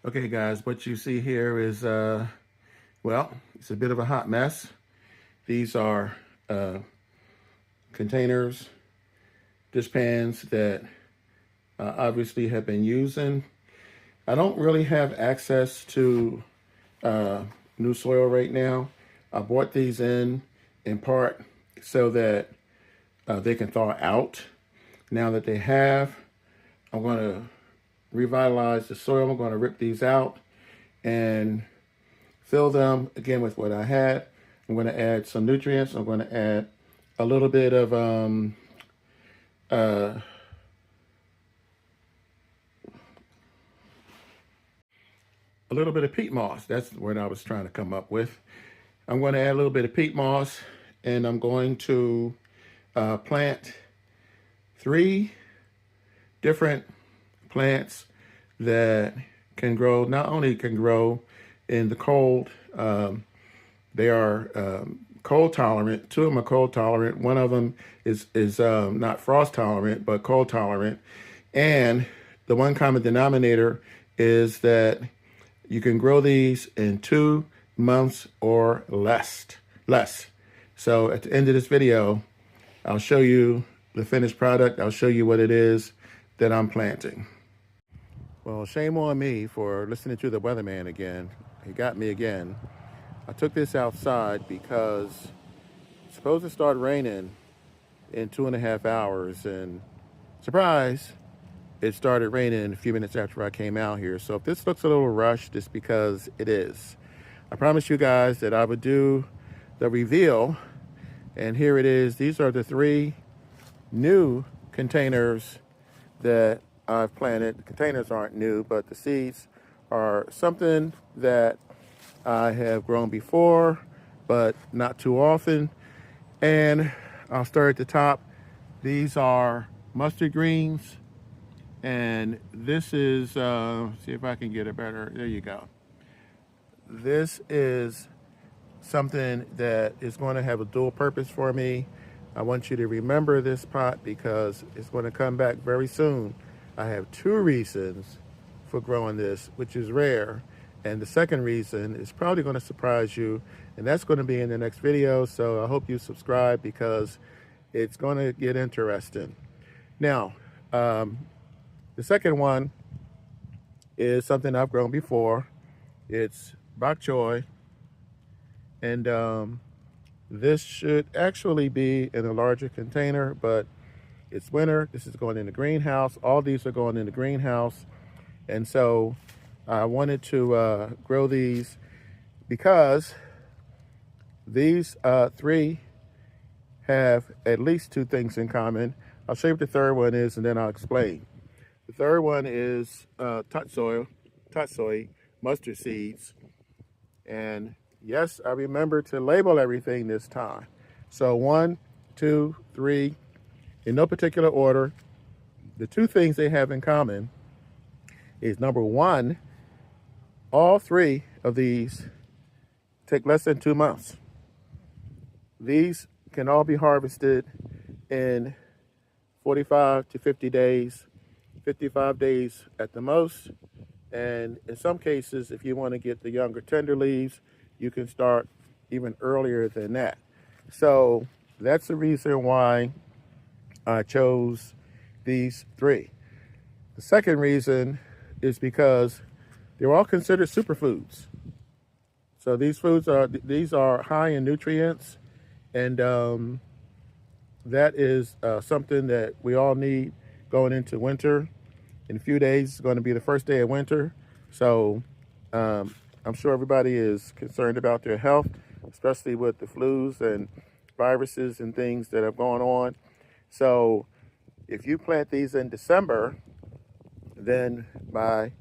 Okay, guys, what you see here is, well, it's a bit of a hot mess. These are containers, dishpans that obviously have been using. I don't really have access to new soil right now. I bought these in part so that they can thaw out. Now that they have, I'm going to revitalize the soil. I'm going to rip these out and fill them again with what I had. I'm going to add some nutrients. I'm going to add a little bit of uh, peat moss. That's what I was trying to come up with. I'm going to add a little bit of peat moss, and I'm going to plant 3 different plants that can grow, not only can grow in the cold, they are cold tolerant. 2 of them are cold tolerant. One of them is not frost tolerant, but cold tolerant. And the one common denominator is that you can grow these in 2 months or less. So at the end of this video, I'll show you the finished product. I'll show you what it is that I'm planting. Well, shame on me for listening to the weatherman again. He got me again. I took this outside because it's supposed to start raining in 2.5 hours, and surprise, it started raining a few minutes after I came out here. So if this looks a little rushed, it's because it is. I promised you guys that I would do the reveal, and here it is. These are the 3 new containers that I've planted. The containers aren't new, but the seeds are something that I have grown before, but not too often. And I'll start at the top. These are mustard greens, and this is, see if I can get it better. There you go. This is something that is going to have a dual purpose for me. I want you to remember this pot because it's going to come back very soon. I have 2 reasons for growing this, which is rare. And the second reason is probably going to surprise you, and that's going to be in the next video. So I hope you subscribe because it's going to get interesting. Now, the second one is something I've grown before. It's bok choy, and this should actually be in a larger container, but it's winter. This is going in the greenhouse. All these are going in the greenhouse, and so I wanted to grow these because these 3 have at least 2 things in common. I'll show you what the third one is, and then I'll explain. The third one is tatsoi mustard seeds. And yes, I remember to label everything this time. So 1, 2, 3, in no particular order. The 2 things they have in common is, number 1, all 3 of these take less than 2 months. These can all be harvested in 45 to 50 days, 55 days at the most. And in some cases, if you want to get the younger tender leaves, you can start even earlier than that. So that's the reason why I chose these 3. The second reason is because they're all considered superfoods. So these are high in nutrients, and that is something that we all need going into winter. In a few days, it's going to be the first day of winter. So I'm sure everybody is concerned about their health, especially with the flus and viruses and things that are going on. So if you plant these in December, then by,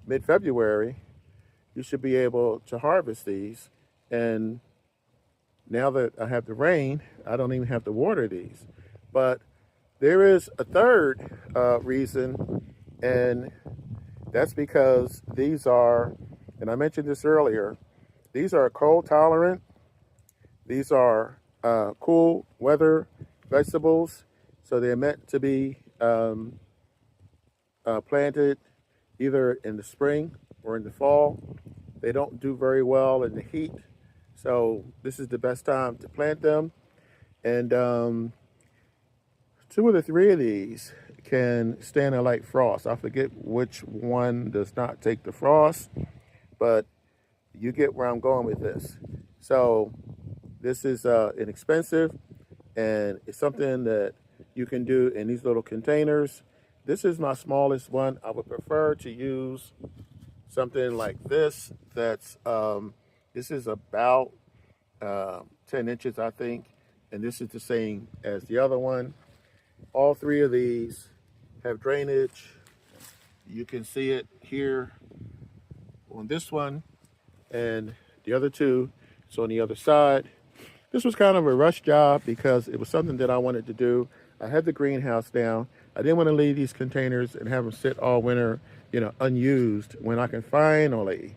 mid-February, you should be able to harvest these. And now that I have the rain, I don't even have to water these. But there is a third reason, and that's because these are, and I mentioned this earlier, these are cold tolerant. These are cool weather vegetables. So they're meant to be planted either in the spring or in the fall. They don't do very well in the heat. So this is the best time to plant them. And 2 of the 3 of these can stand a light frost. I forget which one does not take the frost, but you get where I'm going with this. So this is inexpensive, and it's something that you can do in these little containers. This is my smallest one. I would prefer to use something like this. That's this is about 10 inches, I think, and this is the same as the other one. All 3 of these have drainage. You can see it here on this one, and the other 2 is on the other side. This was kind of a rush job because it was something that I wanted to do. I had the greenhouse down. I didn't want to leave these containers and have them sit all winter, unused, when I can finally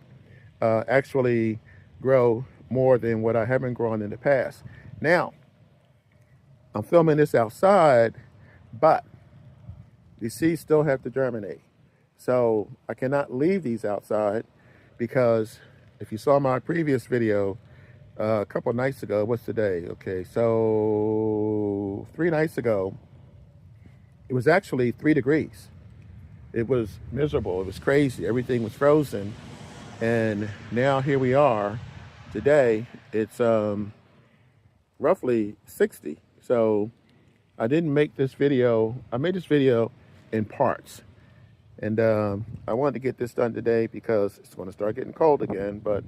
actually grow more than what I have been growing in the past. Now, I'm filming this outside, but the seeds still have to germinate. So I cannot leave these outside because if you saw my previous video a couple nights ago, what's today? Okay, so 3 nights ago, it was actually 3 degrees. It was miserable. It was crazy. Everything was frozen. And now here we are today. It's roughly 60. So I didn't make this video. I made this video in parts. And I wanted to get this done today because it's going to start getting cold again, but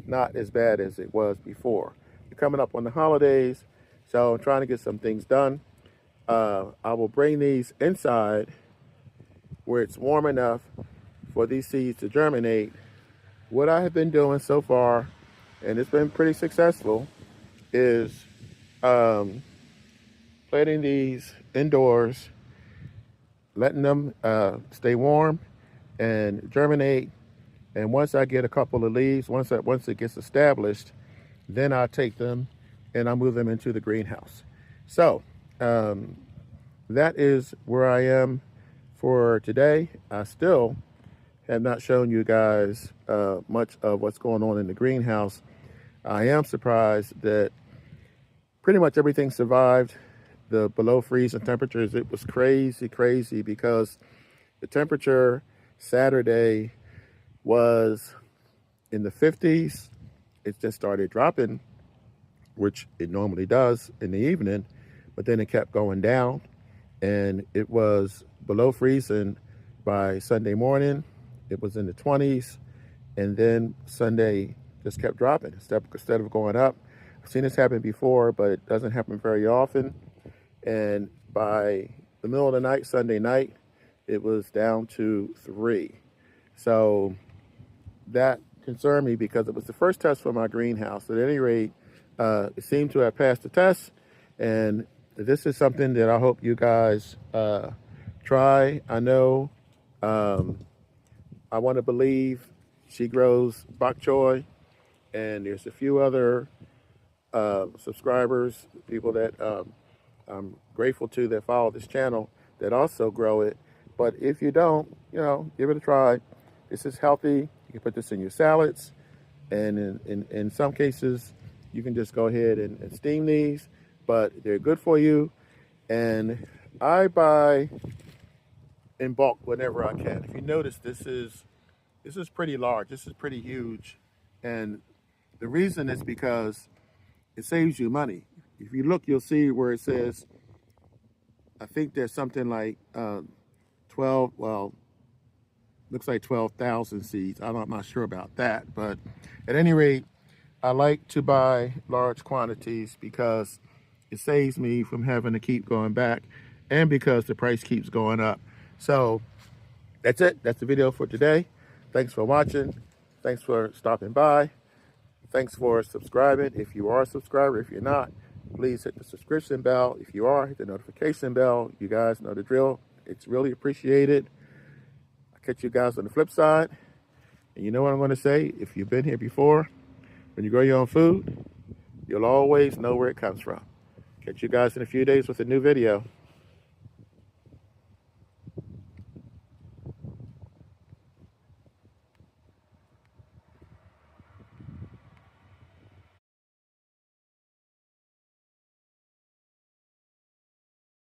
not as bad as it was before. We're coming up on the holidays, so I'm trying to get some things done. I will bring these inside where it's warm enough for these seeds to germinate. What I have been doing so far, and it's been pretty successful, is planting these indoors, letting them stay warm and germinate. And once I get a couple of leaves, once it gets established, then I take them and I move them into the greenhouse. So that is where I am for today. I still have not shown you guys much of what's going on in the greenhouse. I am surprised that pretty much everything survived the below freezing temperatures. It was crazy because the temperature Saturday was in the 50s. It just started dropping, which it normally does in the evening, but then it kept going down, and it was below freezing by Sunday morning. It was in the 20s, and then Sunday just kept dropping instead of going up. I've seen this happen before, but it doesn't happen very often. And by the middle of the night, Sunday night, it was down to 3. So that concerned me because it was the first test for my greenhouse. At any rate, it seemed to have passed the test, and this is something that I hope you guys try. I know I want to believe she grows bok choy, and there's a few other subscribers, people that I'm grateful to that follow this channel that also grow it. But if you don't, give it a try. This is healthy. You can put this in your salads, and in some cases, you can just go ahead and steam these, but they're good for you. And I buy in bulk whenever I can. If you notice, this is pretty large. This is pretty huge. And the reason is because it saves you money. If you look, you'll see where it says, I think there's something like 12, well, looks like 12,000 seeds. I'm not sure about that, but at any rate, I like to buy large quantities because it saves me from having to keep going back, and because the price keeps going up. So that's it. That's the video for today. Thanks for watching. Thanks for stopping by. Thanks for subscribing. If you are a subscriber, if you're not, please hit the subscription bell. If you are, hit the notification bell. You guys know the drill. It's really appreciated. I'll catch you guys on the flip side. And you know what I'm going to say? If you've been here before, when you grow your own food, you'll always know where it comes from. Catch you guys in a few days with a new video.